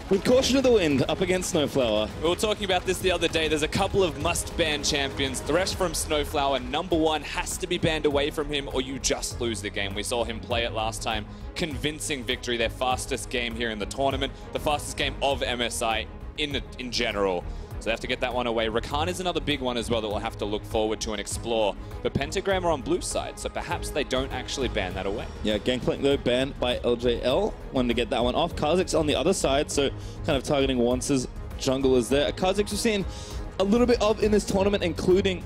with caution to the wind up against SnowFlower. We were talking about this the other day. There's a couple of must-ban champions. Thresh from SnowFlower, #1, has to be banned away from him or you just lose the game. We saw him play it last time. Convincing victory, their fastest game here in the tournament, the fastest game of MSI in general. So they have to get that one away. Rakan is another big one as well that we'll have to look forward to and explore. But Pentagram are on blue side, so perhaps they don't actually ban that away. Yeah, Gangplank though banned by LJL. Wanted to get that one off. Kha'Zix's on the other side, so kind of targeting Once's junglers there. Kha'Zix we've seen a little bit of in this tournament, including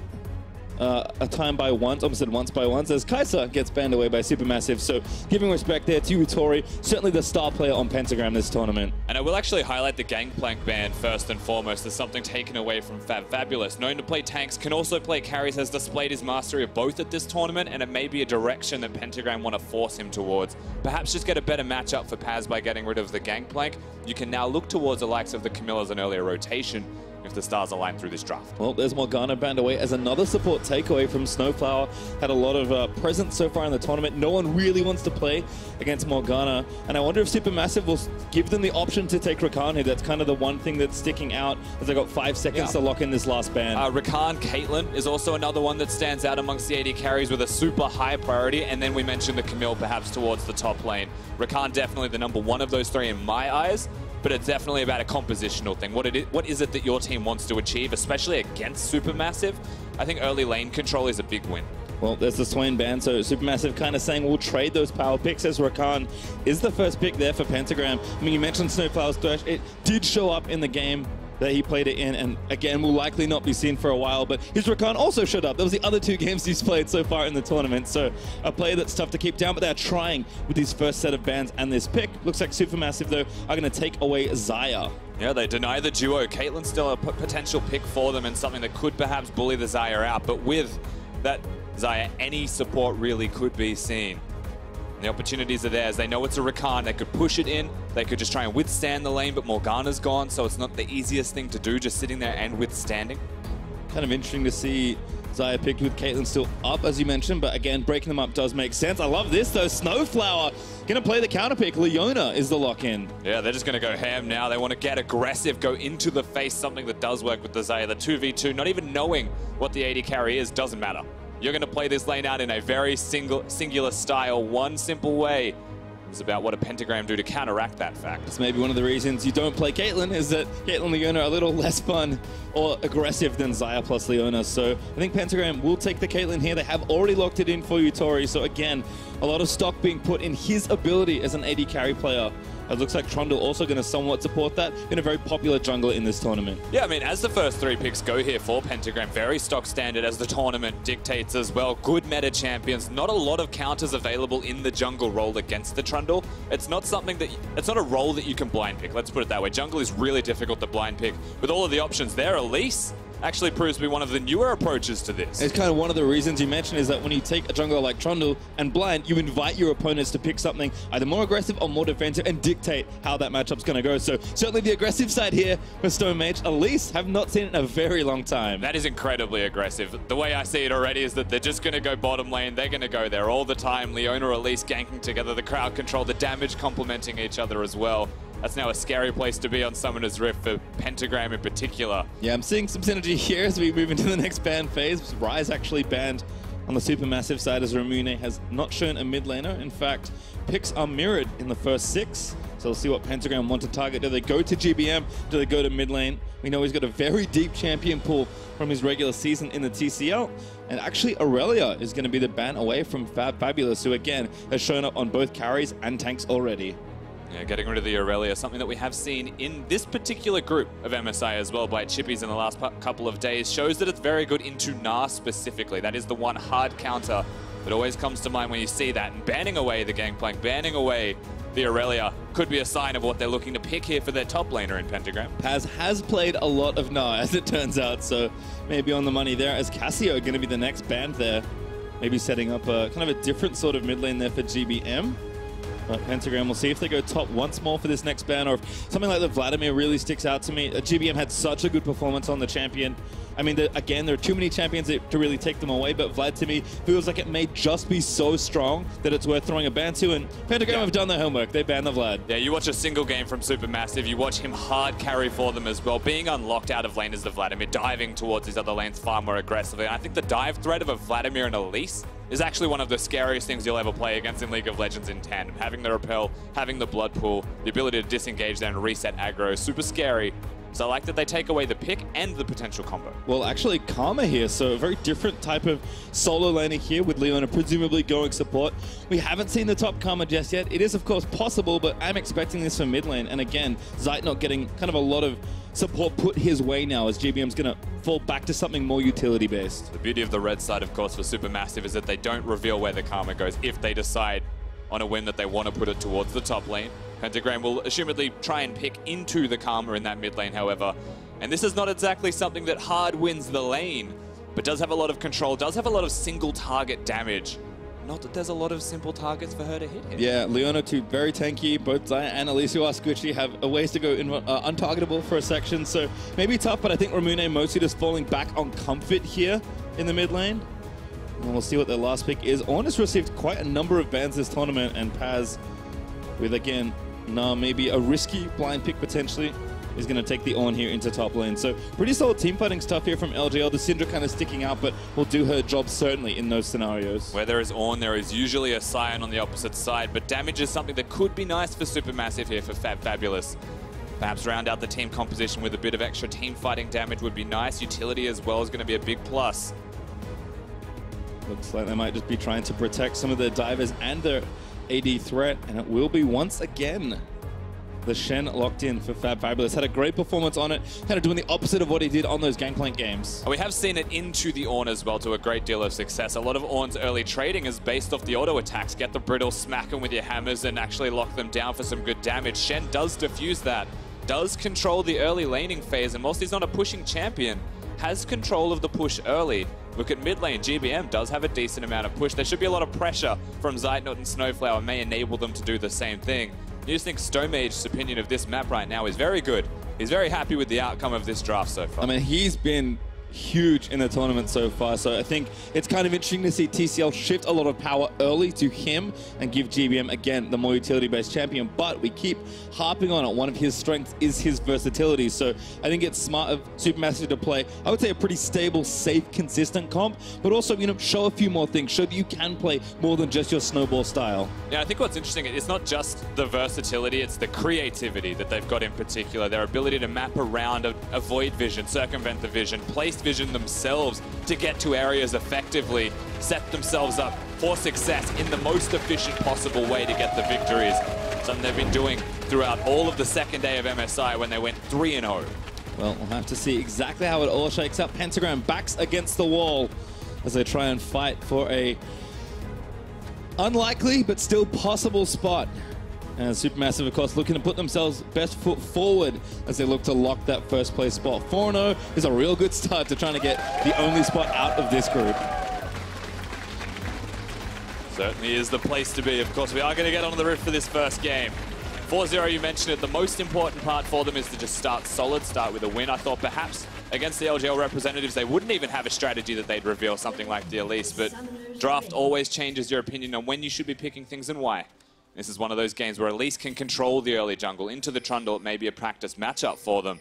a time by once, almost said once by once, as Kai'Sa gets banned away by SuperMassive. So giving respect there to Yutori, certainly the star player on Pentagram this tournament. And I will actually highlight the Gangplank ban first and foremost as something taken away from fabFabulous. Known to play tanks, can also play carries, has displayed his mastery of both at this tournament, and it may be a direction that Pentagram want to force him towards. Perhaps just get a better matchup for Paz by getting rid of the Gangplank. You can now look towards the likes of the Camillas and earlier rotation if the stars align through this draft. Well, there's Morgana banned away as another support takeaway from SnowFlower. Had a lot of presence so far in the tournament. No one really wants to play against Morgana. And I wonder if SuperMassive will give them the option to take Rakan here. That's kind of the one thing that's sticking out as they got 5 seconds to lock in this last ban. Rakan Caitlyn is also another one that stands out amongst the AD carries with a super high priority. And then we mentioned the Camille perhaps towards the top lane. Rakan definitely the #1 of those 3 in my eyes. But it's definitely about a compositional thing. What is it that your team wants to achieve, especially against SuperMassive? I think early lane control is a big win. Well, there's the Swain ban, so SuperMassive kind of saying we'll trade those power picks as Rakan is the first pick there for Pentagram. I mean, you mentioned SnowFlower's Thresh. It did show up in the game that he played it in, and again, will likely not be seen for a while, but his Rakan also showed up. That was the other 2 games he's played so far in the tournament, so a player that's tough to keep down, but they're trying with his first set of bans and this pick. Looks like SuperMassive, though, are going to take away Xayah. Yeah, they deny the duo. Caitlyn's still a potential pick for them and something that could perhaps bully the Xayah out, but with that Xayah, any support really could be seen. The opportunities are theirs. They know it's a Rakan. They could push it in. They could just try and withstand the lane, but Morgana's gone, so it's not the easiest thing to do, just sitting there and withstanding. Kind of interesting to see Xayah picked with Caitlyn still up, as you mentioned, but again, breaking them up does make sense. I love this, though. SnowFlower going to play the counter pick. Leona is the lock-in. Yeah, they're just going to go ham now. They want to get aggressive, go into the face, something that does work with the Xayah. The 2v2, not even knowing what the AD carry is, doesn't matter. You're going to play this lane out in a very singular style, one simple way. It's about what a Pentagram do to counteract that fact. It's maybe one of the reasons you don't play Caitlyn is that Caitlyn and Leona are a little less fun or aggressive than Xayah plus Leona. So I think Pentagram will take the Caitlyn here. They have already locked it in for Yutori. So again, a lot of stock being put in his ability as an AD carry player. It looks like Trundle also going to somewhat support that. Been a very popular jungler in this tournament. Yeah, I mean, as the first 3 picks go here for Pentagram, very stock standard as the tournament dictates as well. Good meta champions, not a lot of counters available in the jungle role against the Trundle. It's not something that, it's not a role that you can blind pick, let's put it that way. Jungle is really difficult to blind pick. With all of the options there, Elise actually proves to be one of the newer approaches to this. It's kind of one of the reasons you mentioned is that when you take a jungler like Trundle and blind, you invite your opponents to pick something either more aggressive or more defensive and dictate how that matchup's going to go. So certainly the aggressive side here for Stomaged. Elise have not seen it in a very long time. That is incredibly aggressive. The way I see it already is that they're just going to go bottom lane. They're going to go there all the time. Leona, Elise ganking together, the crowd control, the damage complementing each other as well. That's now a scary place to be on Summoner's Rift for Pentagram in particular. Yeah, I'm seeing some synergy here as we move into the next ban phase. Ryze actually banned on the SuperMassive side as Ramune has not shown a mid laner. In fact, picks are mirrored in the first 6. So we'll see what Pentagram want to target. Do they go to GBM? Do they go to mid lane? We know he's got a very deep champion pool from his regular season in the TCL. And actually, Aurelia is going to be the ban away from fabFabulous, who again has shown up on both carries and tanks already. Yeah, getting rid of the Aurelia, something that we have seen in this particular group of MSI as well by Chippies in the last couple of days, shows that it's very good into Gnar specifically. That is the one hard counter that always comes to mind when you see that. And banning away the Gangplank, banning away the Aurelia could be a sign of what they're looking to pick here for their top laner in Pentagram. Paz has played a lot of Gnar, as it turns out, so maybe on the money there, as Cassio going to be the next band there. Maybe setting up a kind of a different sort of mid lane there for GBM. But Pentagram, we'll see if they go top once more for this next ban, or if something like the Vladimir really sticks out to me. GBM had such a good performance on the champion. I mean, again, there are too many champions to really take them away, but Vlad to me feels like it may just be so strong that it's worth throwing a ban to, and Pentagram have done their homework. They banned the Vlad. Yeah, you watch a single game from SuperMassive, you watch him hard carry for them as well, being unlocked out of lane as the Vladimir, diving towards his other lanes far more aggressively. And I think the dive threat of a Vladimir and Elise is actually one of the scariest things you'll ever play against in League of Legends in tandem. Having the repel, having the blood pool, the ability to disengage there and reset aggro, super scary. So I like that they take away the pick and the potential combo. Well, actually, Karma here, so a very different type of solo laner here with Leona presumably going support. We haven't seen the top Karma just yet. It is, of course, possible, but I'm expecting this for mid lane. And again, Zeitnot getting kind of a lot of support put his way now as GBM's going to fall back to something more utility-based. The beauty of the red side, of course, for SuperMassive is that they don't reveal where the Karma goes if they decide on a whim that they want to put it towards the top lane. Pentagram will assumedly try and pick into the Karma in that mid lane, however. And this is not exactly something that hard wins the lane, but does have a lot of control, does have a lot of single target damage. Not that there's a lot of simple targets for her to hit him. Yeah, Leona too, very tanky. Both Xayah and Elise, who are squishy, have a ways to go in, untargetable for a section. So maybe tough, but I think Ramune mostly just falling back on comfort here in the mid lane. And we'll see what their last pick is. Ornn has received quite a number of bans this tournament, and Paz with, again, maybe a risky blind pick potentially, is going to take the Ornn here into top lane. So pretty solid team fighting stuff here from LJL. The Syndra kind of sticking out, but will do her job certainly in those scenarios. Where there is Ornn, there is usually a Scion on the opposite side, but damage is something that could be nice for SuperMassive here for fabFabulous. Perhaps round out the team composition with a bit of extra team fighting damage would be nice. Utility as well is going to be a big plus. Looks like they might just be trying to protect some of their divers and their AD threat, and it will be once again the Shen locked in for fabFabulous. Had a great performance on it, kind of doing the opposite of what he did on those Gangplank games. We have seen it into the Ornn as well to a great deal of success. A lot of Ornn's early trading is based off the auto attacks. Get the brittle, smack them with your hammers, and actually lock them down for some good damage. Shen does diffuse that, does control the early laning phase, and whilst he's not a pushing champion, has control of the push early. Look at mid lane, GBM does have a decent amount of push. There should be a lot of pressure from Zeitnot and SnowFlower, may enable them to do the same thing. I just think Stomaged's opinion of this map right now is very good. He's very happy with the outcome of this draft so far. I mean, he's been huge in the tournament so far, so I think it's kind of interesting to see TCL shift a lot of power early to him and give GBM, again, the more utility-based champion, but we keep harping on it. One of his strengths is his versatility, so I think it's smart of SuperMassive to play, I would say, a pretty stable, safe, consistent comp, but also, you know, show a few more things, show that you can play more than just your snowball style. Yeah, I think what's interesting, it's not just the versatility, it's the creativity that they've got in particular, their ability to map around, avoid vision, circumvent the vision, place vision themselves to get to areas effectively, set themselves up for success in the most efficient possible way to get the victories. Something they've been doing throughout all of the second day of MSI when they went 3-0. Well, we'll have to see exactly how it all shakes out. Pentagram backs against the wall as they try and fight for a unlikely but still possible spot. And SuperMassive, of course, looking to put themselves best foot forward as they look to lock that first place spot. 4-0 is a real good start to trying to get the only spot out of this group. Certainly is the place to be. Of course, we are going to get on the roof for this first game. 4-0, you mentioned it. The most important part for them is to just start solid, start with a win. I thought perhaps against the LGL representatives, they wouldn't even have a strategy that they'd reveal something like the Elise, but draft always changes your opinion on when you should be picking things and why. This is one of those games where Elise can control the early jungle. Into the Trundle, it may be a practice matchup for them.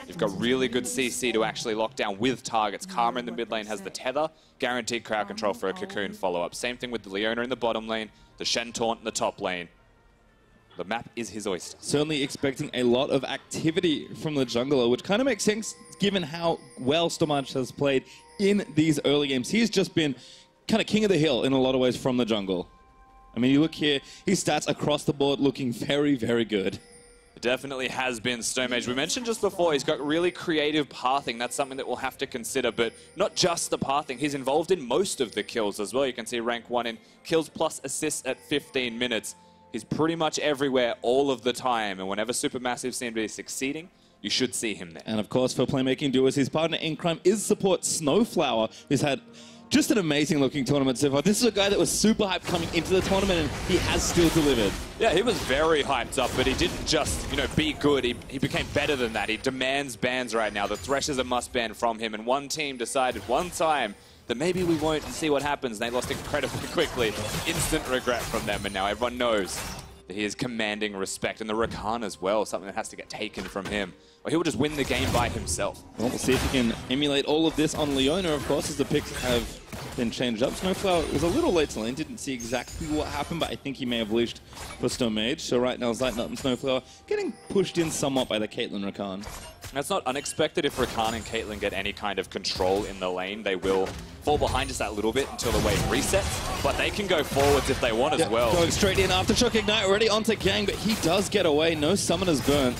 You've got really good CC to actually lock down with targets. Karma in the mid lane has the tether, guaranteed crowd control for a cocoon follow-up. Same thing with the Leona in the bottom lane, the Shen taunt in the top lane. The map is his oyster. Certainly expecting a lot of activity from the jungler, which kind of makes sense given how well Stomaged has played in these early games. He's just been kind of king of the hill in a lot of ways from the jungle. I mean, you look here, his stats across the board looking very, very good. It definitely has been Stomaged. We mentioned just before, he's got really creative pathing. That's something that we'll have to consider, but not just the pathing. He's involved in most of the kills as well. You can see rank 1 in kills plus assists at 15 minutes. He's pretty much everywhere all of the time, and whenever SuperMassive seem to be succeeding, you should see him there. And of course, for playmaking duos, his partner in crime is support SnowFlower, who's had Just an amazing looking tournament so far. This is a guy that was super hyped coming into the tournament, and he has still delivered. Yeah, he was very hyped up, but he didn't just, be good. He became better than that. He demands bans right now. The Thresh is a must ban from him, and one team decided one time that maybe we won't see what happens. They lost incredibly quickly. Instant regret from them, and now everyone knows that he is commanding respect. And the Rakan as well, something that has to get taken from him. Or he will just win the game by himself. Well, we'll see if he can emulate all of this on Leona, of course, as the picks have been changed up. SnowFlower was a little late to lane, didn't see exactly what happened, but I think he may have leashed for Stomaged. So right now, Zeitnot and SnowFlower getting pushed in somewhat by the Caitlyn Rakan. That's not unexpected. If Rakan and Caitlyn get any kind of control in the lane, they will fall behind just that little bit until the wave resets. But they can go forwards if they want as well. Going straight in, Aftershock Ignite already onto Gaeng, but he does get away. No summoners burnt.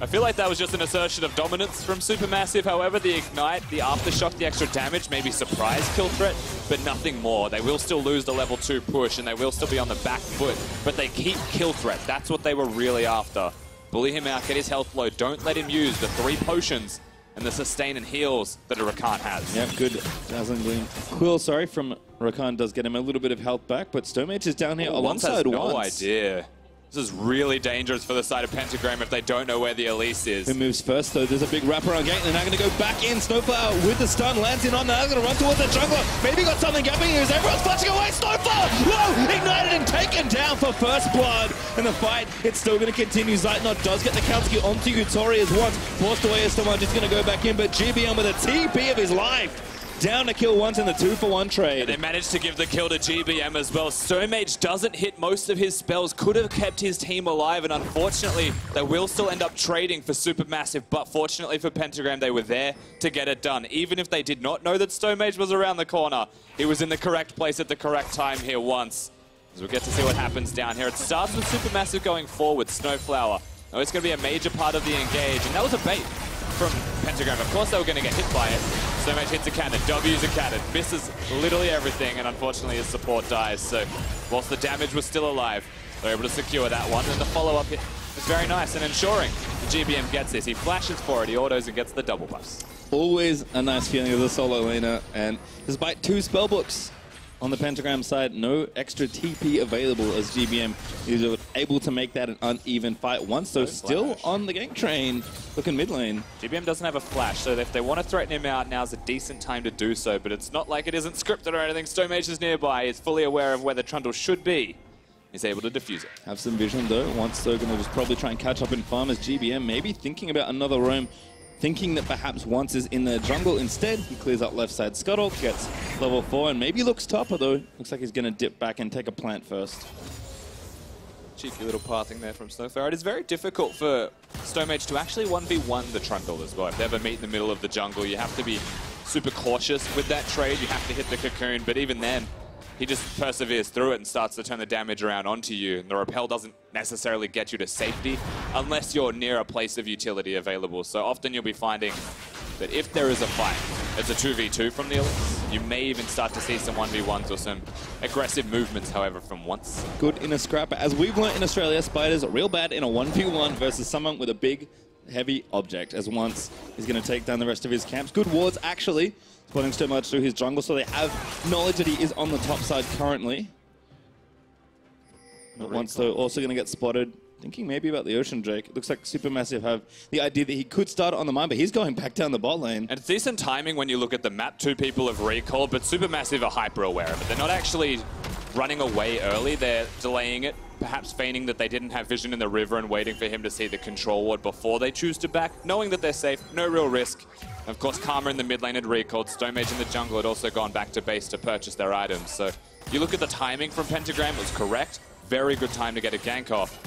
I feel like that was just an assertion of dominance from SuperMassive. However, the Ignite, the Aftershock, the extra damage, maybe surprise kill threat, but nothing more. They will still lose the level 2 push, and they will still be on the back foot, but they keep kill threat. That's what they were really after. Bully him out, get his health low. Don't let him use the 3 potions and the sustain and heals that a Rakan has. Yep, good Dazzling Gleam. Quill, sorry, from Rakan does get him a little bit of health back, but Stomaged is down here alongside no idea. This is really dangerous for the side of Pentagram if they don't know where the Elise is. Who moves first, though? There's a big wrapper on Gaeng. They're now going to go back in. SnowFlower with the stun, lands in on that. They're going to run towards the jungler. Maybe got something gapping here. Everyone's flashing away. SnowFlower! Whoa! Ignited and taken down for first blood. And the fight, it's still going to continue. Zeitnot does get the counter kill onto Yutori as once. Forced away as Stomaged is going to go back in, but GBM with a TP of his life. Down to kill once in the 2-for-1 trade. And they managed to give the kill to GBM as well. Stomaged doesn't hit most of his spells, could have kept his team alive, and unfortunately, they will still end up trading for SuperMassive, but fortunately for Pentagram, they were there to get it done. Even if they did not know that Stomaged was around the corner, he was in the correct place at the correct time here once. As we'll get to see what happens down here. It starts with SuperMassive going forward, SnowFlower. Now it's going to be a major part of the engage, and that was a bait from Pentagram. Of course they were going to get hit by it. Stomaged hits a cannon, W's a cannon, misses literally everything, and unfortunately his support dies. So whilst the damage was still alive, they're able to secure that one, and the follow-up hit is very nice and ensuring the GBM gets this. He flashes for it, he autos and gets the double buffs. Always a nice feeling as a solo laner, and despite 2 spellbooks on the Pentagram side, no extra TP available as GBM is able to make that an uneven fight once, so still on the gank train, looking mid lane. GBM doesn't have a flash, so if they want to threaten him out, now's a decent time to do so, but it's not like it isn't scripted or anything. Stomaged is nearby, he's fully aware of where the Trundle should be. He's able to defuse it. Have some vision though, once they're going to just probably try and catch up in farm as GBM, maybe thinking about another roam, thinking that perhaps once is in the jungle. Instead, he clears up left side scuttle, gets level 4, and maybe looks top, although looks like he's going to dip back and take a plant first. Cheeky little pathing there from SnowFlower. It is very difficult for Stomaged to actually 1v1 the Trundle as well. If they ever meet in the middle of the jungle, you have to be super cautious with that trade. You have to hit the cocoon, but even then, he just perseveres through it and starts to turn the damage around onto you. And the repel doesn't necessarily get you to safety unless you're near a place of utility available. So often you'll be finding that if there is a fight, it's a 2v2 from the Elise. You may even start to see some 1v1s or some aggressive movements, however, from once. Good in a scrap. As we've learned in Australia, Spiders are real bad in a 1v1 versus someone with a big, heavy object, as once he's going to take down the rest of his camps. Good wards, actually. Spotting Stomaged through his jungle, so they have knowledge that he is on the top side currently. But once they're also going to get spotted, thinking maybe about the Ocean Drake. It looks like SuperMassive have the idea that he could start on the mine, but he's going back down the bot lane. And it's decent timing when you look at the map. 2 people have recalled, but SuperMassive are hyper aware of it. They're not actually running away early, they're delaying it, perhaps feigning that they didn't have vision in the river and waiting for him to see the control ward before they choose to back, knowing that they're safe, no real risk. Of course, Karma in the mid lane had recalled. Stomaged in the jungle had also gone back to base to purchase their items. So you look at the timing from Pentagram, it was correct. Very good time to get a gank off.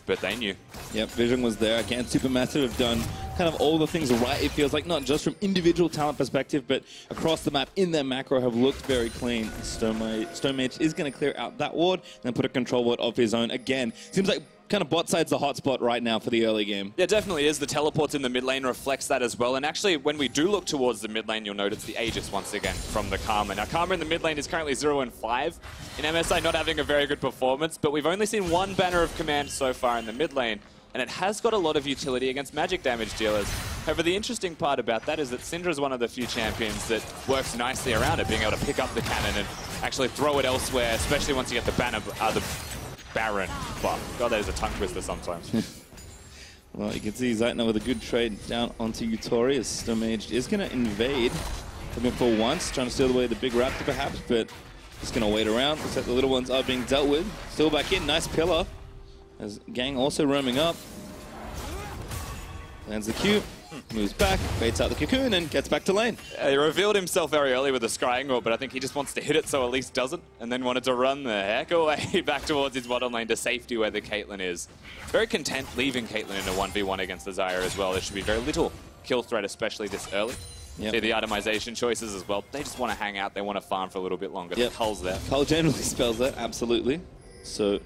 But they knew. Yep, vision was there. Again, SuperMassive have done kind of all the things right, it feels like, not just from individual talent perspective, but across the map in their macro have looked very clean. Stomaged is going to clear out that ward and then put a control ward of his own. Again, seems like kind of bot side's the hot spot right now for the early game. Yeah, definitely is. The teleports in the mid lane reflects that as well. And actually, when we do look towards the mid lane, you'll notice the Aegis once again from the Karma. Now, Karma in the mid lane is currently 0-5. In MSI, not having a very good performance, but we've only seen 1 banner of command so far in the mid lane. And it has got a lot of utility against magic damage dealers. However, the interesting part about that is that Syndra is one of the few champions that works nicely around it, being able to pick up the cannon and actually throw it elsewhere, especially once you get the Baron buff. God, that is a tongue twister sometimes. Well, you can see Zeitnot with a good trade down onto Yutori as Stomaged is going to invade. Looking for once, trying to steal away the big raptor perhaps, but just going to wait around. Looks like the little ones are being dealt with. Still back in, nice pillar. As Gaeng also roaming up. Lands the Q, moves back, baits out the cocoon, and gets back to lane. He revealed himself very early with the scrying orb, but I think he just wants to hit it so Elise doesn't, and then wanted to run the heck away back towards his bottom lane to safety where the Caitlyn is. Very content leaving Caitlyn in a 1v1 against the Xayah as well. There should be very little kill threat, especially this early. Yep. See the itemization choices as well. They just want to hang out, they want to farm for a little bit longer. Yep. Cull's there. Cull generally spells that, absolutely. So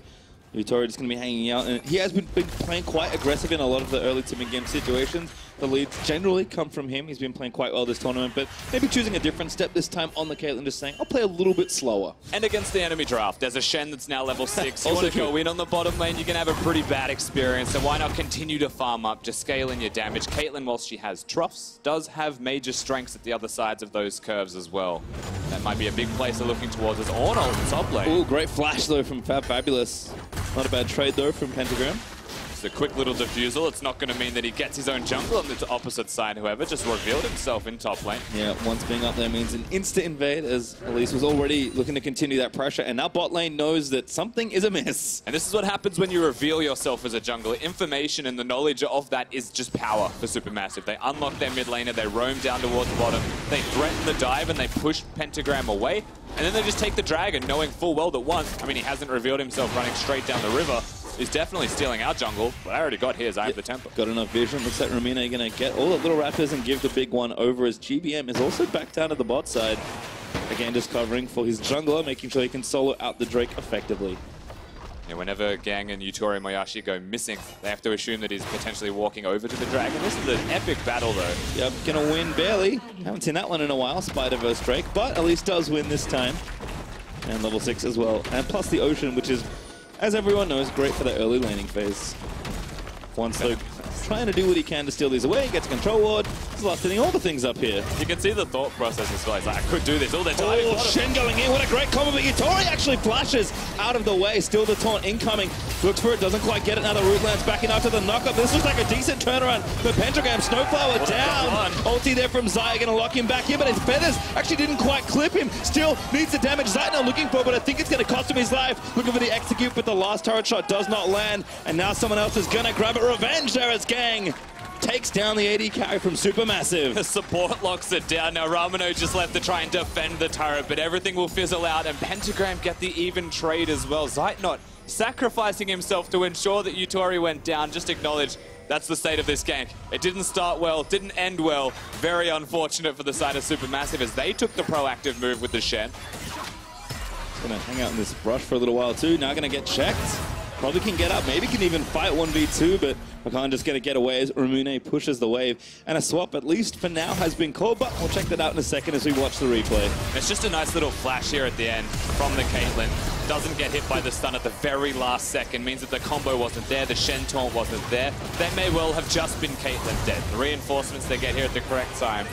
Yutori just going to be hanging out, and he has been playing quite aggressive in a lot of the early to mid-game situations. The leads generally come from him. He's been playing quite well this tournament, but maybe choosing a different step this time on the Caitlyn, just saying, I'll play a little bit slower. And against the enemy draft, there's a Shen that's now level 6. You want to go in on the bottom lane, you can have a pretty bad experience, so why not continue to farm up, just scale in your damage. Caitlyn, whilst she has troughs, does have major strengths at the other sides of those curves as well. That might be a big place they're looking towards as Ornn on the top lane. Ooh, great flash though from fabFabulous. Not a bad trade though from Pentagram. It's a quick little defusal. It's not going to mean that he gets his own jungle on the opposite side, however. Just revealed himself in top lane. Yeah, once being up there means an instant invade, as Elise was already looking to continue that pressure, and now bot lane knows that something is amiss. And this is what happens when you reveal yourself as a jungler. Information and the knowledge of that is just power for SuperMassive. They unlock their mid laner, they roam down towards the bottom, they threaten the dive, and they push Pentagram away. And then they just take the dragon, knowing full well that once, I mean, he hasn't revealed himself running straight down the river. He's definitely stealing our jungle, but I already got his. I have the tempo. Got enough vision. Looks like Ramune going to get all the little raptors and give the big one over, as GBM is also back down to the bot side. Again, just covering for his jungler, making sure he can solo out the Drake effectively. Yeah, whenever Gaeng and YutoriMoyasi go missing, they have to assume that he's potentially walking over to the dragon. This is an epic battle, though. Yep, gonna win barely. Haven't seen that one in a while, Spider vs Drake, but Elise does win this time. And level 6 as well. And plus the Ocean, which is, as everyone knows, great for the early laning phase. Once though, trying to do what he can to steal these away, gets a control ward. He's last hitting all the things up here. You can see the thought process as well. He's like, I could do this all the time. Oh, Shen going in. What a great combo, but Yutori actually flashes out of the way. Still the taunt incoming. Looks for it, doesn't quite get it. Now the root lands backing after the knockup. This looks like a decent turnaround for Pentagram. SnowFlower down. Ulti there from Xayah, going to lock him back in, but his feathers actually didn't quite clip him. Still needs the damage Zeitnot looking for, but I think it's going to cost him his life. Looking for the execute, but the last turret shot does not land. And now someone else is going to grab it. Revenge there as Gaeng takes down the AD carry from SuperMassive. The support locks it down. Now Ramune just left to try and defend the turret, but everything will fizzle out, and Pentagram get the even trade as well. Zeitnot sacrificing himself to ensure that Yutori went down. Just acknowledge that's the state of this gank. It didn't start well, didn't end well. Very unfortunate for the side of SuperMassive as they took the proactive move with the Shen. Gonna hang out in this brush for a little while too. Now gonna get checked. Probably can get up, maybe can even fight 1v2, but Rakan just going to get away as Ramune pushes the wave. And a swap, at least for now, has been called, but we'll check that out in a second as we watch the replay. It's just a nice little flash here at the end from the Caitlyn. Doesn't get hit by the stun at the very last second, means that the combo wasn't there, the Shen taunt wasn't there. They may well have just been Caitlyn dead. The reinforcements they get here at the correct time.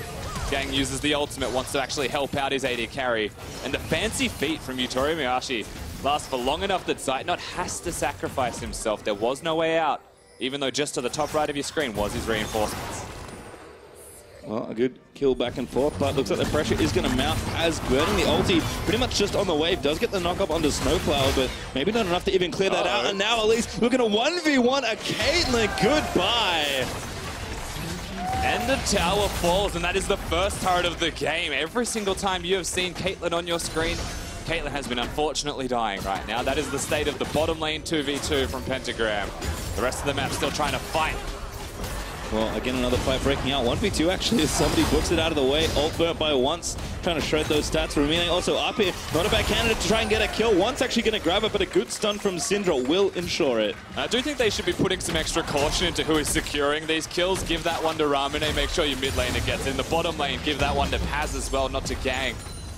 Gaeng uses the ultimate, wants to actually help out his AD carry. And the fancy feat from YutoriMoyasi lasts for long enough that Zeitnot has to sacrifice himself. There was no way out, even though just to the top right of your screen was his reinforcements. Well, a good kill back and forth, but looks like the pressure is going to mount as burning the ulti pretty much just on the wave. Does get the knock up onto SnowFlower, but maybe not enough to even clear that out. And now Elise looking to 1v1 a Caitlyn. Goodbye. And the tower falls, and that is the first turret of the game. Every single time you have seen Caitlyn on your screen, Caitlyn has been unfortunately dying right now. That is the state of the bottom lane 2v2 from Pentagram. The rest of the map still trying to fight. Well, again, another fight breaking out. 1v2 actually, as somebody books it out of the way. Ult burnt by once, trying to shred those stats. Ramune also up here. Not a bad candidate to try and get a kill. Once actually going to grab it, but a good stun from Syndra will ensure it. I do think they should be putting some extra caution into who is securing these kills. Give that one to Ramune, make sure your mid laner gets in. The bottom lane, give that one to Paz as well, not to Gaeng.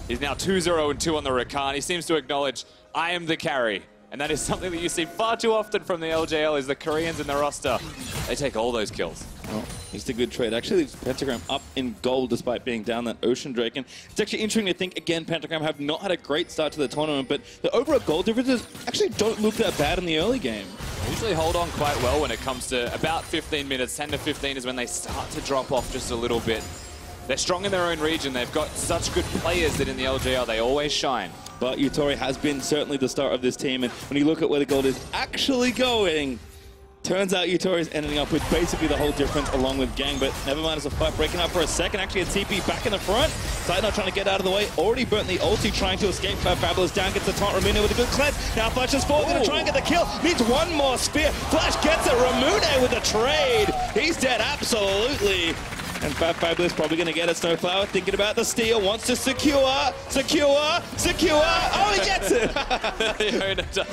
He's now 2-0-2 on the Rakan. He seems to acknowledge, I am the carry. And that is something that you see far too often from the LJL, is the Koreans in the roster. They take all those kills. Oh, it's a good trade. Actually leaves Pentagram up in gold despite being down that Ocean Drake. And it's actually interesting to think, again, Pentagram have not had a great start to the tournament, but the overall goal differences actually don't look that bad in the early game. They usually hold on quite well when it comes to about 15 minutes. 10 to 15 is when they start to drop off just a little bit. They're strong in their own region. They've got such good players that in the LGR they always shine. But Yutori has been certainly the star of this team, and when you look at where the gold is actually going, turns out Yutori is ending up with basically the whole difference along with Gaeng, but never mind, it's a fight breaking up for a second. Actually, a TP back in the front. Zeitnot trying to get out of the way. Already burnt the ulti, trying to escape. fabFabulous down, gets the taunt. Ramune with a good cleanse. Now flashes forward, going to try and get the kill. Needs one more spear. Flash gets it. Ramune with a trade. He's dead, absolutely. And fabFabulous probably going to get it. SnowFlower thinking about the steal, wants to secure. Oh, he gets it!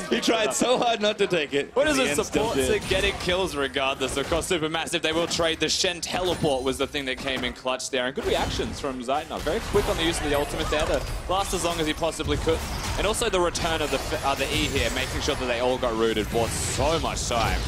He tried so hard not to take it. What is it? Supports are getting kills regardless. Of course, SuperMassive, they will trade. The Shen teleport was the thing that came in clutch there. And good reactions from Zeitnot. Very quick on the use of the ultimate there to last as long as he possibly could. And also the return of the E here, making sure that they all got rooted, bought so much time.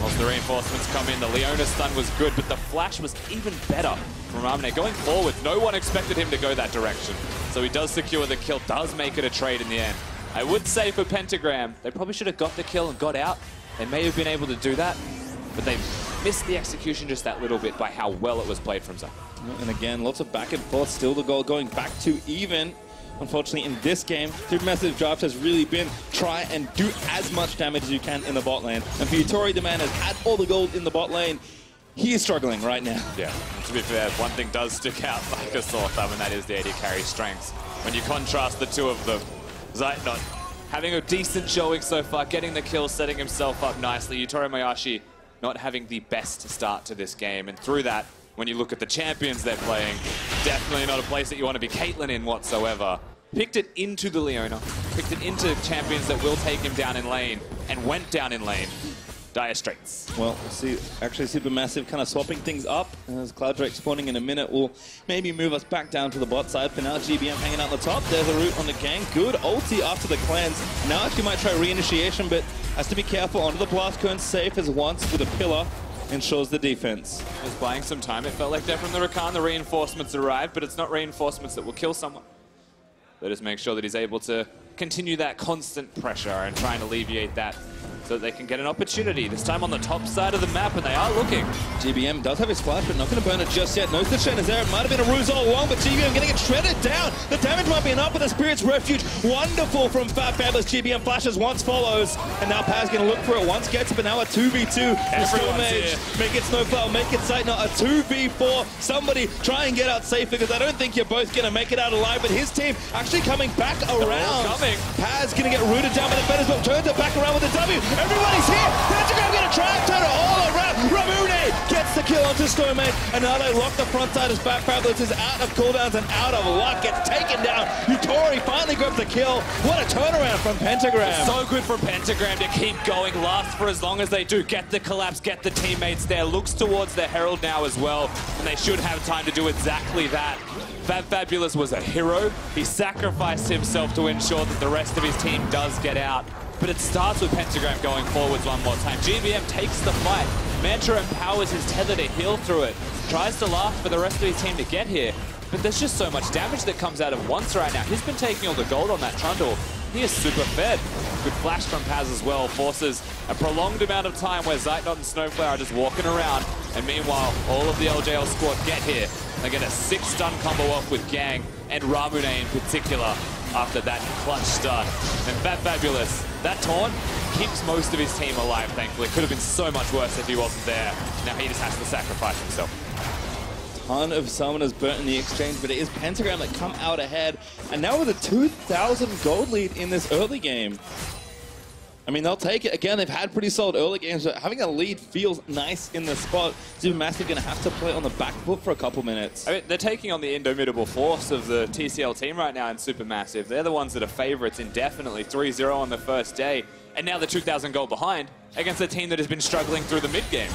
Once the reinforcements come in, the Leona stun was good, but the flash was even better from Ramune. Going forward, no one expected him to go that direction. So he does secure the kill, does make it a trade in the end. I would say for Pentagram, they probably should have got the kill and got out. They may have been able to do that, but they missed the execution just that little bit by how well it was played from Zach. And again, lots of back and forth, still the goal going back to even. Unfortunately, in this game, SuperMassive draft has really been try and do as much damage as you can in the bot lane. And for Yutori, the man has had all the gold in the bot lane. He is struggling right now. Yeah, to be fair, one thing does stick out like a sore thumb, and that is the AD carry strengths. When you contrast the two of them, Zeitnot having a decent showing so far, getting the kill, setting himself up nicely. YutoriMoyasi not having the best start to this game, and through that, when you look at the champions they're playing, definitely not a place that you want to be Caitlyn in whatsoever. Picked it into the Leona, picked it into champions that will take him down in lane, and went down in lane. Dire straits. Well, we'll see. Actually, SuperMassive kind of swapping things up. As Cloud Drake spawning in a minute will maybe move us back down to the bot side. For now, GBM hanging out the top. There's a root on the Gaeng. Good ulti after the cleanse. Now actually might try reinitiation, but has to be careful. Onto the blast cone, safe as once with a pillar. Ensures the defense. Just buying some time. It felt like that from the Rakan. The reinforcements arrived, but it's not reinforcements that will kill someone. They just make sure that he's able to continue that constant pressure and try and alleviate that so that they can get an opportunity. This time on the top side of the map, and they are looking. GBM does have his splash, but not going to burn it just yet. Knows the Shen is there. It might have been a ruse all along, but GBM going to get shredded down. The damage might be enough with the Spirit's Refuge. Wonderful from fabFabulous. GBM flashes once, follows, and now Paz going to look for it. Once gets it, but now a 2v2. Stomaged. Make it SnowFlower, make it Zeitnot. A 2v4. Somebody try and get out safe, because I don't think you're both going to make it out alive, but his team actually coming back around. Paz going to get rooted down by the Feathers, but turns it back around with the W. Everybody's here! Pentagram going to try and turn it all around! Ramune gets the kill onto Stomaged, and now they lock the front side as fabFabulous is out of cooldowns and out of luck, gets taken down. Yutori finally grabs the kill. What a turnaround from Pentagram. It's so good for Pentagram to keep going, last for as long as they do. Get the collapse, get the teammates there. Looks towards the Herald now as well, and they should have time to do exactly that. fabFabulous was a hero. He sacrificed himself to ensure that the rest of his team does get out. But it starts with Pentagram going forwards one more time. GBM takes the fight. Mantra empowers his tether to heal through it. Tries to last for the rest of his team to get here. But there's just so much damage that comes out of Once right now. He's been taking all the gold on that Trundle. He is super fed. Good flash from Paz as well. Forces a prolonged amount of time where Zeitnot and SnowFlower are just walking around. And meanwhile, all of the LJL squad get here. They get a 6 stun combo off with Gaeng and Ramune in particular after that clutch stun. And fabFabulous, that taunt keeps most of his team alive, thankfully. Could have been so much worse if he wasn't there. Now he just has to sacrifice himself. Ton of summoners burnt in the exchange, but it is Pentagram that come out ahead. And now with a 2,000 gold lead in this early game. I mean, they'll take it. Again, they've had pretty solid early games, but having a lead feels nice in the spot. SuperMassive going to have to play on the back foot for a couple minutes. I mean, they're taking on the indomitable force of the TCL team right now in SuperMassive. They're the ones that are favorites indefinitely. 3-0 on the first day. And now they're 2,000 gold behind against a team that has been struggling through the mid-game.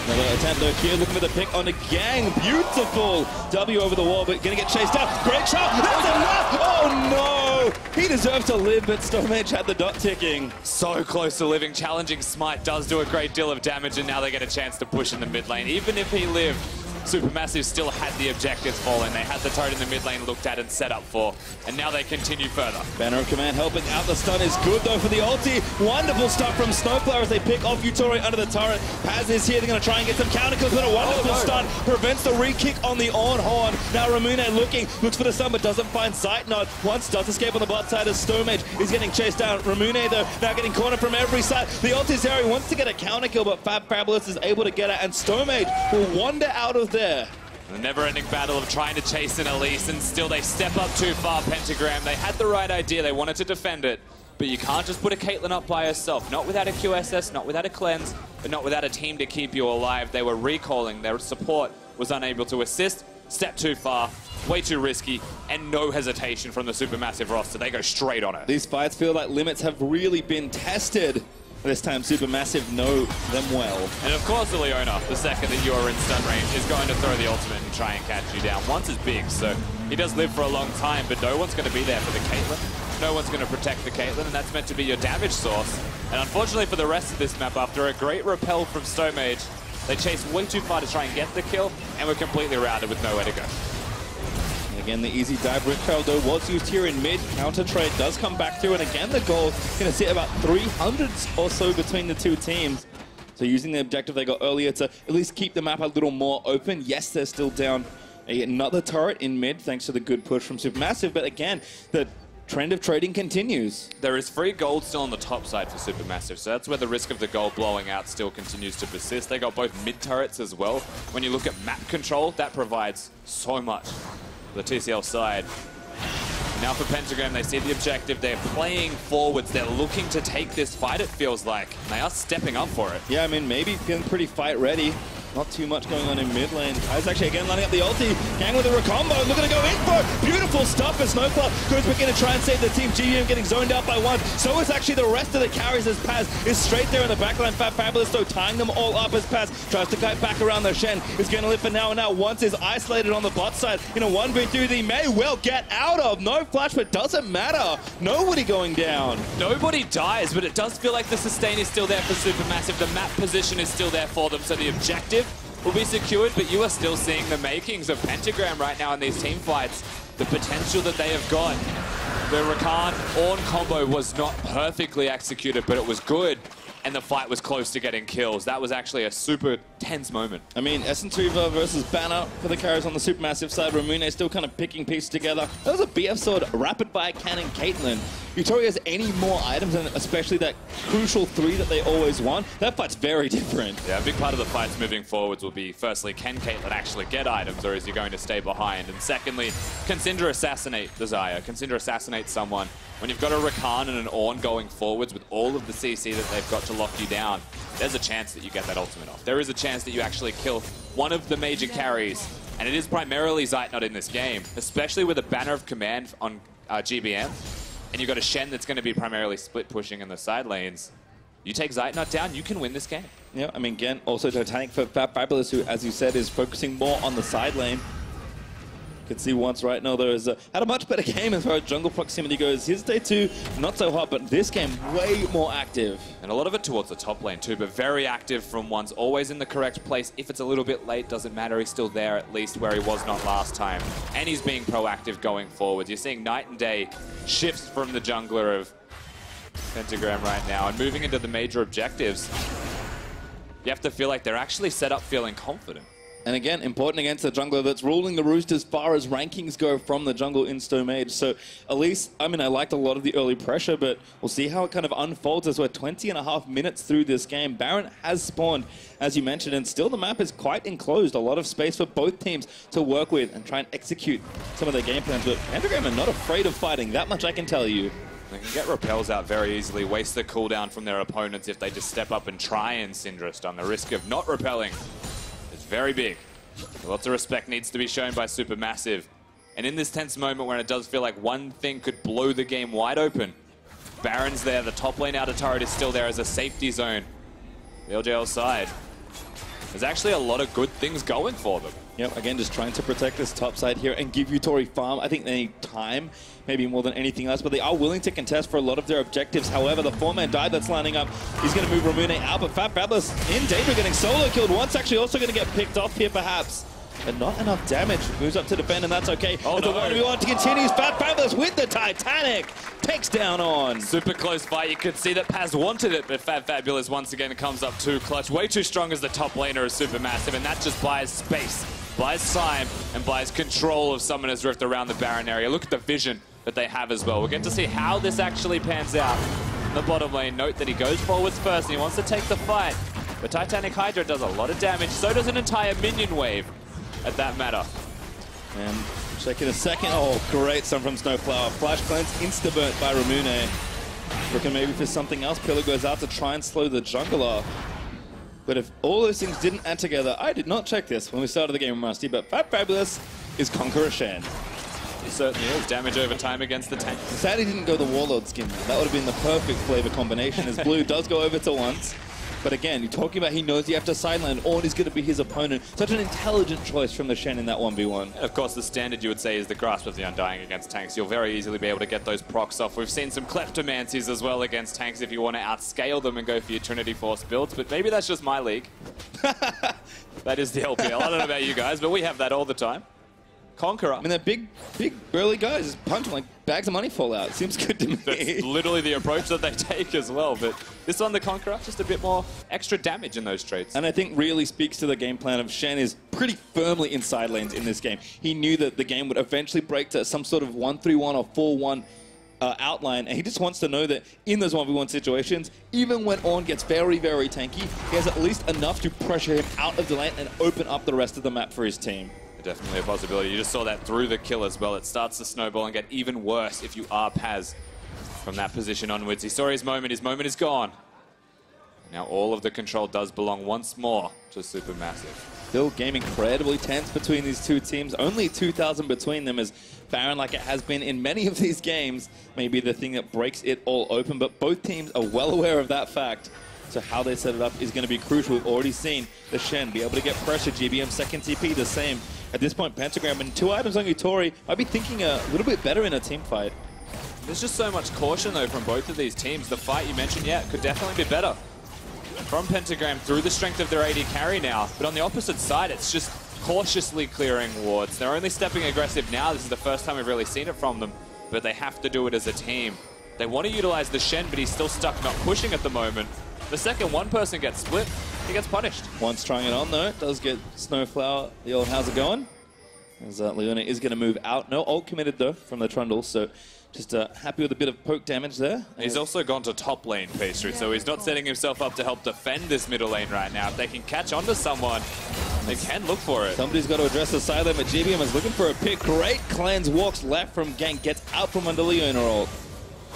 Another attempt though here, looking for the pick on the Gaeng. Beautiful W over the wall, but gonna get chased down. Great shot, that's enough! Oh no! He deserves to live, but Stomaged had the dot ticking. So close to living. Challenging Smite does do a great deal of damage, and now they get a chance to push in the mid lane. Even if he lived, SuperMassive still had the objectives falling. They had the turret in the mid lane looked at and set up for, and now they continue further. Banner of Command helping out. The stun is good though for the ulti. Wonderful stuff from SnowFlower as they pick off Yutori under the turret. Paz is here. They're going to try and get some counter kills, but a wonderful stun prevents the re-kick on the Ornn horn. Now Ramune looks for the stun, but doesn't find Zeitnot. Once does escape on the bot side as Stomaged is getting chased down. Ramune though now getting cornered from every side. The ult is there. He wants to get a counter kill, but fabFabulous is able to get it, and Stomaged will wander out of there. The never-ending battle of trying to chase an Elise, and still they step up too far. Pentagram, they had the right idea. They wanted to defend it, but you can't just put a Caitlyn up by herself. Not without a QSS, not without a cleanse, but not without a team to keep you alive. They were recalling. Their support was unable to assist. Step too far, way too risky, and no hesitation from the SuperMassive roster. They go straight on it. These fights feel like limits have really been tested. This time, SuperMassive know them well. And of course, the Leona, the second that you are in stun range, is going to throw the ultimate and try and catch you down. Once is big, so he does live for a long time, but no one's going to be there for the Caitlyn. No one's going to protect the Caitlyn, and that's meant to be your damage source. And unfortunately for the rest of this map, after a great repel from Stomaged, they chase way too far to try and get the kill, and we're completely routed with nowhere to go. Again, the easy dive rip trail though was used here in mid. Counter trade does come back through, and again the goal is going to sit about 300 or so between the two teams. So using the objective they got earlier to at least keep the map a little more open. Yes, they're still down another turret in mid thanks to the good push from SuperMassive, but again, the trend of trading continues. There is free gold still on the top side for SuperMassive, so that's where the risk of the gold blowing out still continues to persist. They got both mid turrets as well. When you look at map control, that provides so much. The TCL side. Now for Pentagram, they see the objective. They're playing forwards. They're looking to take this fight, it feels like. And they are stepping up for it. Yeah, I mean, maybe feeling pretty fight ready. Not too much going on in mid lane. Paz actually again lining up the ulti. Gaeng with a recombo. Looking to go in for it. Beautiful stuff as SnowFlower goes back in to try and save the team. GBM getting zoned out by one. So is actually the rest of the carries as Paz is straight there in the backline. fabFabulous though tying them all up as Paz tries to kite back around the Shen. Is going to live for now and now. Once is isolated on the bot side in a 1v2 he may well get out of. No flash, but doesn't matter. Nobody going down. Nobody dies, but it does feel like the sustain is still there for SuperMassive. The map position is still there for them, so the objective will be secured, but you are still seeing the makings of Pentagram right now in these team fights. The potential that they have got. The Rakan Ornn combo was not perfectly executed, but it was good, and the fight was close to getting kills. That was actually a super tense moment. I mean, Essence-Reaver versus Banner for the carries on the SuperMassive side. Ramune still kind of picking pieces together. That was a BF Sword Rapid Fire Cannon Caitlyn. Yutori has any more items, and especially that crucial 3 that they always want. That fight's very different. Yeah, a big part of the fights moving forwards will be, firstly, can Caitlyn actually get items, or is he going to stay behind? And secondly, can Syndra assassinate the Xayah? Can Syndra assassinate someone? When you've got a Rakan and an Ornn going forwards with all of the CC that they've got to lock you down, there's a chance that you get that ultimate off. There is a chance that you actually kill one of the major carries, and it is primarily Zeitnot in this game, especially with a Banner of Command on GBM, and you've got a Shen that's going to be primarily split pushing in the side lanes. You take Zeitnot down, you can win this game. Yeah, I mean, again, also Titanic for fabFabulous, who, as you said, is focusing more on the side lane. You can see once right now there is had a much better game as far as jungle proximity goes. His day 2, not so hot, but this game way more active. And a lot of it towards the top lane too, but very active from once, always in the correct place. If it's a little bit late, doesn't matter, he's still there at least where he was not last time. And he's being proactive going forward. You're seeing night and day shifts from the jungler of Pentagram right now, and moving into the major objectives, you have to feel like they're actually set up feeling confident. And again, important against the jungler that's ruling the roost as far as rankings go from the jungle in Stomaged. So Elise, I mean, I liked a lot of the early pressure, but we'll see how it kind of unfolds as we're 20.5 minutes through this game. Baron has spawned, as you mentioned, and still the map is quite enclosed. A lot of space for both teams to work with and try and execute some of their game plans. But Pentagram are not afraid of fighting, that much I can tell you. They can get repels out very easily, waste the cooldown from their opponents if they just step up and try and Syndra stun. The risk of not repelling is very big. Lots of respect needs to be shown by SuperMassive. And in this tense moment where it does feel like one thing could blow the game wide open, Baron's there, the top lane outer turret is still there as a safety zone. The LJL side, there's actually a lot of good things going for them. Yep, again, just trying to protect this top side here and give Yutori farm. I think they need time, maybe more than anything else, but they are willing to contest for a lot of their objectives. However, the 4-man dive that's lining up, he's going to move Ramune out, but fabFabulous in danger, getting solo killed once, actually also going to get picked off here perhaps. But not enough damage. Moves up to defend, and that's okay. Oh, the 1v1 continues. fabFabulous with the Titanic takes down on. Super close fight. You could see that Paz wanted it, but fabFabulous once again comes up too clutch. Way too strong as the top laner of SuperMassive, and that just buys space, buys time, and buys control of Summoner's Rift around the Baron area. Look at the vision that they have as well. We'll get to see how this actually pans out. In the bottom lane, note that he goes forwards first, and he wants to take the fight. But Titanic Hydra does a lot of damage. So does an entire minion wave. At that matter. And check in a second. Oh, great stun from SnowFlower. Flash cleanse, insta-burnt by Ramune. Looking maybe for something else. Pillar goes out to try and slow the jungler. But if all those things didn't add together, I did not check this when we started the game, Rusty, but fabFabulous is Conqueror Shen. He certainly is. Damage over time against the tank. Sadly, he didn't go the Warlord skin. That would have been the perfect flavor combination, as Blue does go over to once. But again, you're talking about he knows you have to sideline. Ornn is going to be his opponent. Such an intelligent choice from the Shen in that 1v1. Of course, the standard you would say is the Grasp of the Undying against tanks. You'll very easily be able to get those procs off. We've seen some Kleptomancies as well against tanks if you want to outscale them and go for your Trinity Force builds. But maybe that's just my league. That is the LPL. I don't know about you guys, but we have that all the time. Conqueror. I mean, they're big, burly guys. Just punch them like bags of money fall out. Seems good to me. That's literally the approach that they take as well. But this one, the Conqueror, just a bit more extra damage in those traits. And I think really speaks to the game plan of Shen is pretty firmly in side lanes in this game. He knew that the game would eventually break to some sort of 1-3-1 or 4-1 outline, and he just wants to know that in those 1v1 situations, even when Ornn gets very, very tanky, he has at least enough to pressure him out of the lane and open up the rest of the map for his team. Definitely a possibility. You just saw that through the kill as well. It starts to snowball and get even worse if you are Paz from that position onwards. He saw his moment. His moment is gone. Now all of the control does belong once more to SuperMassive. Still game incredibly tense between these two teams. Only 2,000 between them, as Baron, like it has been in many of these games, may be the thing that breaks it all open. But both teams are well aware of that fact. So how they set it up is going to be crucial. We've already seen the Shen be able to get pressure. GBM second TP, the same. At this point, Pentagram and 2 items on Yutori might be thinking a little bit better in a team fight. There's just so much caution, though, from both of these teams. The fight you mentioned, yeah, could definitely be better. From Pentagram through the strength of their AD carry now. But on the opposite side, it's just cautiously clearing wards. They're only stepping aggressive now. This is the first time we've really seen it from them. But they have to do it as a team. They want to utilize the Shen, but he's still stuck not pushing at the moment. The second one person gets split, he gets punished. Once trying it on, though, does get SnowFlower the old how's it going? As Leona is going to move out. No ult committed, though, from the Trundle, so just happy with a bit of poke damage there. He's also gone to top lane, Pastry, so he's not setting himself up to help defend this middle lane right now. If they can catch onto someone, they can look for it. Somebody's got to address the side lane, but GBM is looking for a pick. Great cleanse, walks left from Gaeng, gets out from under Leona ult.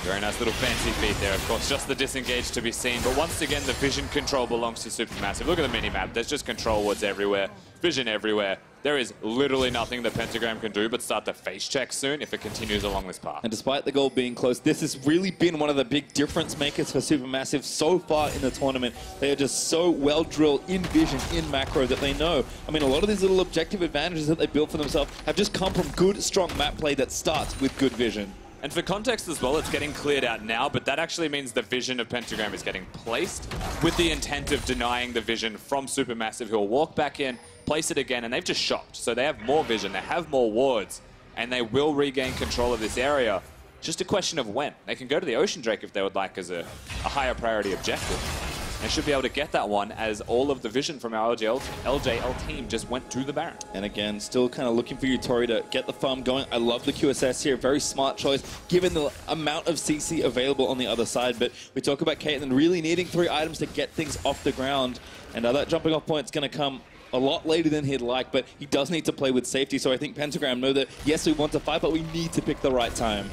Very nice little fancy feat there, of course, just the disengage to be seen. But once again, the vision control belongs to SuperMassive. Look at the mini-map. There's just control wards everywhere, vision everywhere. There is literally nothing that Pentagram can do but start to face check soon if it continues along this path. And despite the goal being close, this has really been one of the big difference makers for SuperMassive so far in the tournament. They are just so well drilled in vision, in macro, that they know. I mean, a lot of these little objective advantages that they built for themselves have just come from good, strong map play that starts with good vision. And for context as well, it's getting cleared out now, but that actually means the vision of Pentagram is getting placed with the intent of denying the vision from SuperMassive, who will walk back in, place it again, and they've just shopped. So they have more vision, they have more wards, and they will regain control of this area. Just a question of when. They can go to the Ocean Drake if they would like as a higher priority objective. They should be able to get that one as all of the vision from our LJL team just went to the Baron. And again, still kind of looking for Yutori to get the farm going. I love the QSS here. Very smart choice given the amount of CC available on the other side. But we talk about Caitlyn really needing 3 items to get things off the ground. And that jumping off point is going to come a lot later than he'd like, but he does need to play with safety. So I think Pentagram know that, yes, we want to fight, but we need to pick the right time.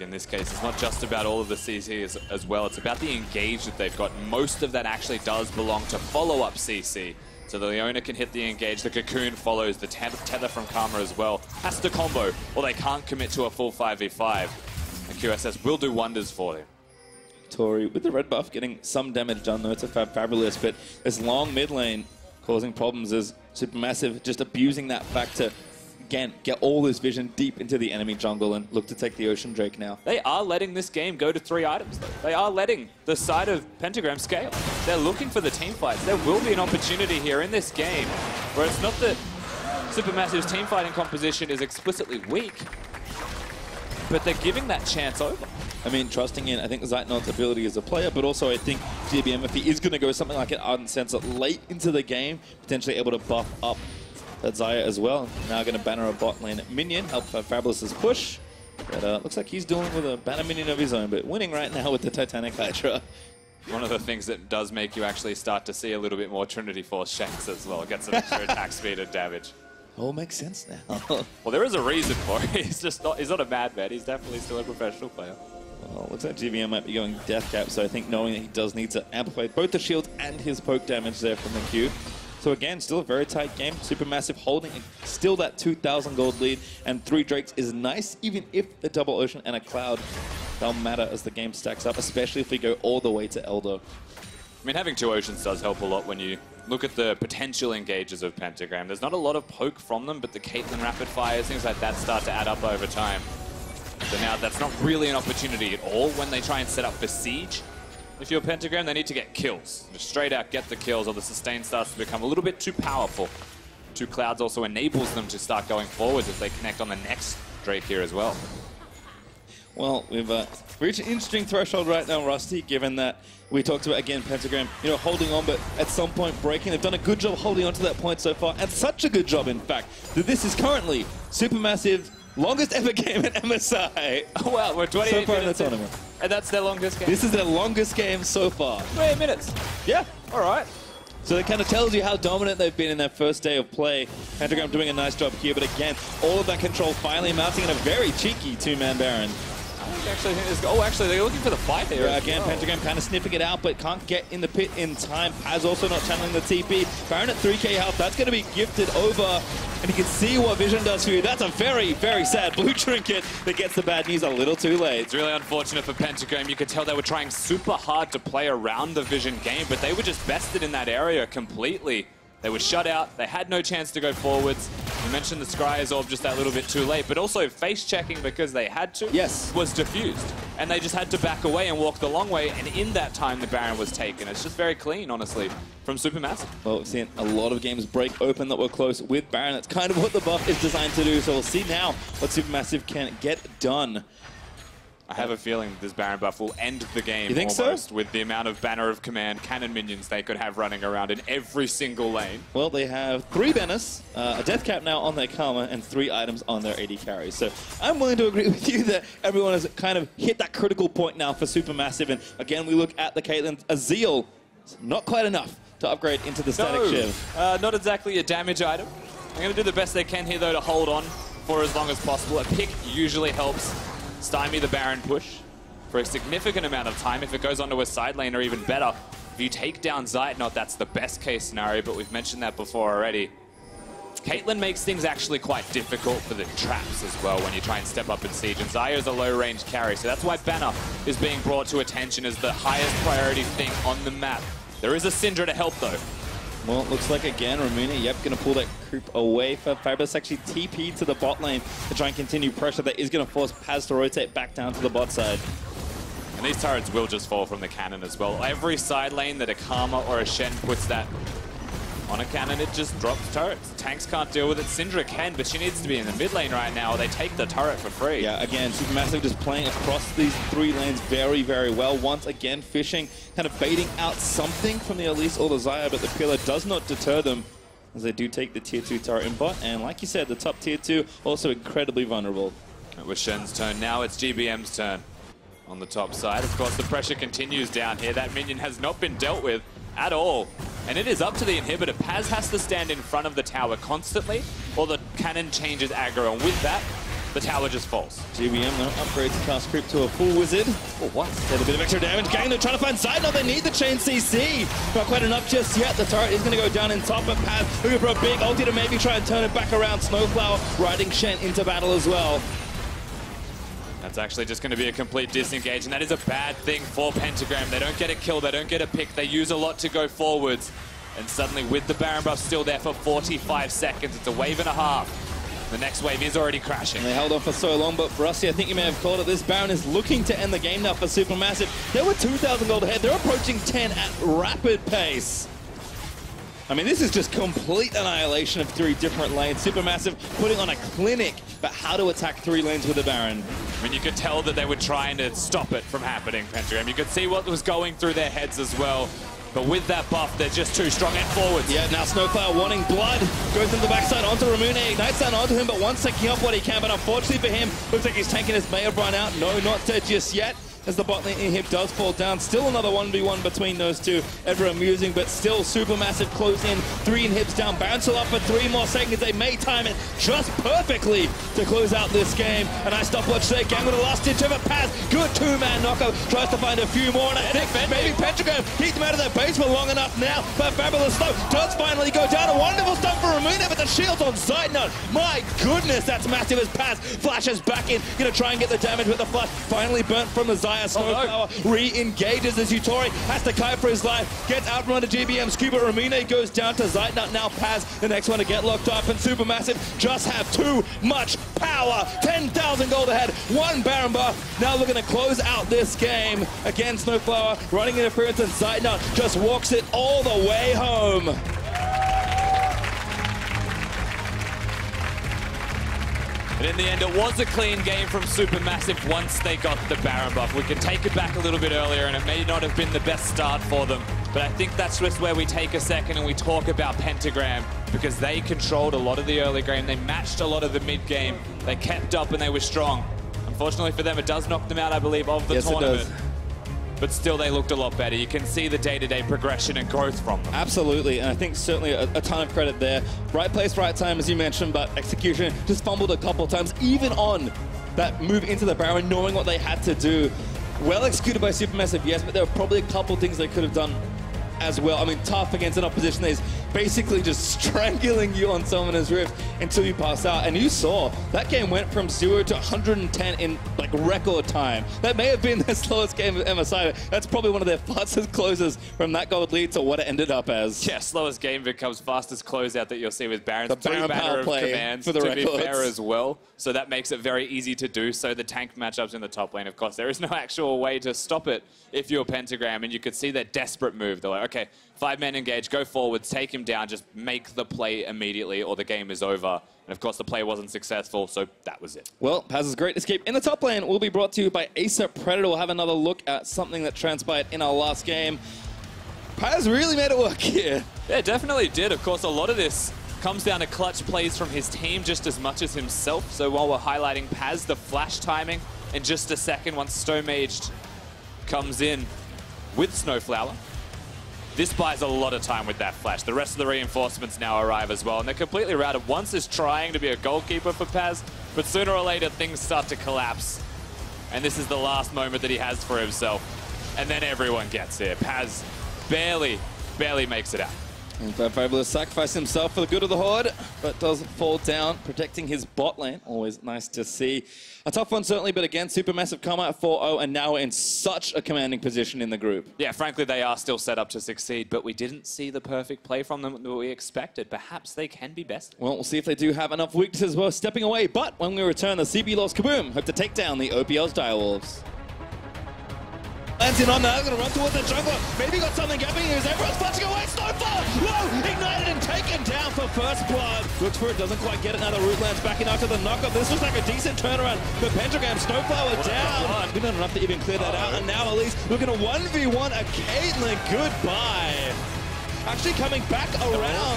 In this case, it's not just about all of the CC as well. It's about the engage that they've got. Most of that actually does belong to follow-up CC. So the Leona can hit the engage. The Cocoon follows. The tether from Karma as well. Has to combo, or they can't commit to a full 5v5. And QSS will do wonders for them. Tori with the red buff getting some damage done, though. It's a fabFabulous, but this long mid lane causing problems as SuperMassive just abusing that fact to, again, get all this vision deep into the enemy jungle and look to take the Ocean Drake now. They are letting this game go to 3 items, though. They are letting the side of Pentagram scale. They're looking for the team fights. There will be an opportunity here in this game where it's not that SuperMassive's team fighting composition is explicitly weak, but they're giving that chance over. I mean, trusting in, I think, Zeitnot's ability as a player, but also I think GBM, if he is going to go something like an Ardent Sensor late into the game, potentially able to buff up that Xayah as well. Now going to banner a bot lane minion, help fabFabulous' push. But looks like he's dealing with a banner minion of his own, but winning right now with the Titanic Hydra. One of the things that does make you actually start to see a little bit more Trinity Force Shanks as well. Get some extra attack speed and damage. All makes sense now. Well, there is a reason for it. He's not a madman. He's definitely still a professional player. Well, looks like GBM might be going death cap, so I think knowing that he does need to amplify both the shield and his poke damage there from the Q. So again, still a very tight game. SuperMassive holding still that 2,000 gold lead, and 3 Drakes is nice, even if the double Ocean and a Cloud don't matter as the game stacks up, especially if we go all the way to Elder. I mean, having 2 Oceans does help a lot when you look at the potential engages of Pentagram. There's not a lot of poke from them, but the Caitlyn rapid fires, things like that start to add up over time. So now that's not really an opportunity at all when they try and set up for siege. If you're Pentagram, they need to get kills. Just straight out get the kills, or the sustain starts to become a little bit too powerful. 2 Clouds also enables them to start going forwards if they connect on the next Drake here as well. Well, we've reached an interesting threshold right now, Rusty, given that we talked about, again, Pentagram, you know, holding on, but at some point breaking. They've done a good job holding on to that point so far, and such a good job, in fact, that this is currently SuperMassive's longest ever game at MSI. Oh, well, we're 28 so far in the minutes in. tournament. And that's their longest game? This is their longest game so far. 28 minutes? Yeah. All right. So it kind of tells you how dominant they've been in their first day of play. Pentagram doing a nice job here, but again, all of that control finally mounting in a very cheeky 2-man Baron. Actually, actually, they're looking for the fight here. Yeah, again, Pentagram kind of sniffing it out, but can't get in the pit in time. Paz also not channeling the TP. Baron at 3k health, that's going to be gifted over. And you can see what Vision does for you. That's a very, very sad blue trinket that gets the bad news a little too late. It's really unfortunate for Pentagram. You could tell they were trying super hard to play around the Vision game, but they were just bested in that area completely. They were shut out. They had no chance to go forwards. You mentioned the Scry's Orb just that little bit too late, but also face checking because they had to was diffused. And they just had to back away and walk the long way, and in that time the Baron was taken. It's just very clean, honestly, from SuperMassive. Well, we've seen a lot of games break open that were close with Baron. That's kind of what the buff is designed to do, so we'll see now what SuperMassive can get done. I have a feeling this Baron buff will end the game. You think almost, so? With the amount of Banner of Command cannon minions they could have running around in every single lane. Well, they have 3 banners, a death cap now on their Karma, and 3 items on their AD carry. So I'm willing to agree with you that everyone has kind of hit that critical point now for SuperMassive. And again, we look at the Caitlyn. A Zeal, not quite enough to upgrade into the static shiv. Not exactly a damage item. I'm going to do the best they can here, though, to hold on for as long as possible. A pick usually helps stymie the Baron push for a significant amount of time. If it goes onto a side lane, or even better, if you take down Zeitnot, that's the best case scenario, but we've mentioned that before already. Caitlyn makes things actually quite difficult for the traps as well when you try and step up in siege, and Xayah is a low-range carry, so that's why Banner is being brought to attention as the highest priority thing on the map. There is a Syndra to help, though. Well, it looks like, again, Ramune, going to pull that creep away. fabFabulous actually TP to the bot lane to try and continue pressure. That is going to force Paz to rotate back down to the bot side. And these turrets will just fall from the cannon as well. Every side lane that a Karma or a Shen puts that on a cannon, it just drops turrets. Tanks can't deal with it. Syndra can, but she needs to be in the mid lane right now, or they take the turret for free. Yeah, again, SuperMassive just playing across these 3 lanes very, very well. Once again, fishing, kind of baiting out something from the Elise or the Xayah, but the pillar does not deter them as they do take the tier 2 turret in bot. And like you said, the top tier 2 also incredibly vulnerable. It was Shen's turn. Now it's GBM's turn on the top side. Of course, the pressure continues down here. That minion has not been dealt with at all. And it is up to the inhibitor. Paz has to stand in front of the tower constantly, or the cannon changes aggro, and with that, the tower just falls. GBM now upgrade to cast creep to a full wizard. Oh, what? Get a bit of extra damage. Gaeng, they're trying to find Zeitnot. They need the chain CC. Not quite enough just yet. The turret is going to go down in top of Paz. Looking for a big ulti to maybe try and turn it back around. SnowFlower riding Shen into battle as well. That's actually just going to be a complete disengage, and that is a bad thing for Pentagram. They don't get a kill, they don't get a pick, they use a lot to go forwards. And suddenly, with the Baron buff still there for 45 seconds, it's a wave and a half. The next wave is already crashing. And they held on for so long, but Rusty, I think you may have called it, this Baron is looking to end the game now for SuperMassive. They were 2,000 gold ahead. They're approaching 10 at rapid pace. I mean, this is just complete annihilation of 3 different lanes. SuperMassive putting on a clinic about how to attack 3 lanes with the Baron. I mean, you could tell that they were trying to stop it from happening, Pentagram. You could see what was going through their heads as well. But with that buff, they're just too strong and forwards. Yeah, now SnowFlower wanting blood. Goes into the backside onto Ramune. Ignites down onto him, but one's taking up what he can. But unfortunately for him, looks like he's tanking his may have run out. No, not dead just yet. As the bot lane inhib does fall down. Still another 1v1 between those two. Ever amusing, but still SuperMassive close in. 3 inhibs down. Baron still up for 3 more seconds. They may time it just perfectly to close out this game. A nice stopwatch there. Gaeng with a last ditch over Paz. Good 2-man knockup. Tries to find a few more. And I think maybe Pentagram keeps them out of their base for long enough now. But fabFabulous though does finally go down. A wonderful stuff for Ramune, but the shield's on Zeitnot. My goodness, that's massive as Paz flashes back in. Gonna try and get the damage with the flash. Finally burnt from the Xayah. SnowFlower re-engages as Yutori has to kite for his life. Gets out from under GBM Scuba. Ramune goes down to Zeitnot. Now Paz, the next one to get locked up. And SuperMassive just have too much power. 10,000 gold ahead. 1 Baron buff. Now looking to close out this game. Again, SnowFlower running interference, and Zeitnot just walks it all the way home. And in the end, it was a clean game from SuperMassive once they got the Baron buff. We can take it back a little bit earlier, and it may not have been the best start for them. But I think that's just where we take a second and we talk about Pentagram, because they controlled a lot of the early game. They matched a lot of the mid game. They kept up and they were strong. Unfortunately for them, it does knock them out, I believe, of the tournament. It does. But still, they looked a lot better. You can see the day-to-day progression and growth from them. Absolutely, and I think certainly a ton of credit there. Right place, right time, as you mentioned, but execution just fumbled a couple times, even on that move into the Baron, knowing what they had to do. Well executed by SuperMassive, yes, but there were probably a couple things they could have done as well. I mean, tough against an opposition that is basically just strangling you on Summoner's Rift until you pass out. And you saw that game went from 0 to 110 in like record time. That may have been their slowest game of MSI. That's probably one of their fastest closes from that gold lead to what it ended up as. Yeah, slowest game becomes fastest closeout that you'll see with Baron. The Baron power play commands, for the to be records. fair as well. So that makes it very easy to do. So the tank matchups in the top lane, of course, there is no actual way to stop it if you're Pentagram. And you could see that desperate move. They're like, okay, 5-man engage, go forwards, take him down, just make the play immediately or the game is over. And of course, the play wasn't successful, so that was it. Well, Paz's great escape in the top lane will be brought to you by Acer Predator. We'll have another look at something that transpired in our last game. Paz really made it work here. Yeah, definitely did. Of course, a lot of this comes down to clutch plays from his team just as much as himself. So while we're highlighting Paz, the flash timing in just a second once Stomaged comes in with SnowFlower. This buys a lot of time with that flash. The rest of the reinforcements now arrive as well, and they're completely routed. Once is trying to be a goalkeeper for Paz, but sooner or later things start to collapse. And this is the last moment that he has for himself. And then everyone gets here. Paz barely makes it out. And fabFabulous sacrificed himself for the good of the Horde, but does fall down, protecting his bot lane. Always nice to see. A tough one, certainly, but again, SuperMassive come out 4-0, and now in such a commanding position in the group. Yeah, frankly, they are still set up to succeed, but we didn't see the perfect play from them that we expected. Perhaps they can be best. Well, we'll see if they do have enough weaknesses worth stepping away, but when we return, the CB lost Kaboom hope to take down the OPL's Direwolves. Lands in on that, gonna run towards the jungler. Maybe got something happening here as everyone's flashing away. SnowFlower! Whoa! Ignited and taken down for first blood. Looks for it, doesn't quite get it. Now the root lands backing after the knockup. This looks like a decent turnaround for Pentagram. SnowFlower down. We've done enough to even clear that out. And now Elise looking to 1v1 a Caitlyn. Goodbye. Actually coming back around.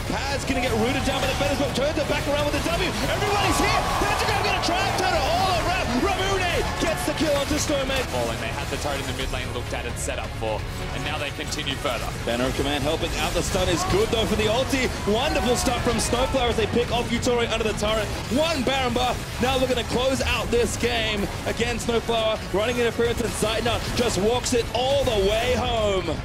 Paz gonna get rooted down by the Feathers, but turns it back around with the W. Everybody's here. Pentagram gonna try and turn it all around. Ramune gets the kill onto Stomaged. And they had the turret in the mid lane looked at and set up for, and now they continue further. Banner of Command helping out. The stun is good though for the ulti. Wonderful stuff from SnowFlower as they pick off Yutori under the turret. 1 Baron buff. Now looking to close out this game. Again, SnowFlower running interference, and Zeitnot just walks it all the way home.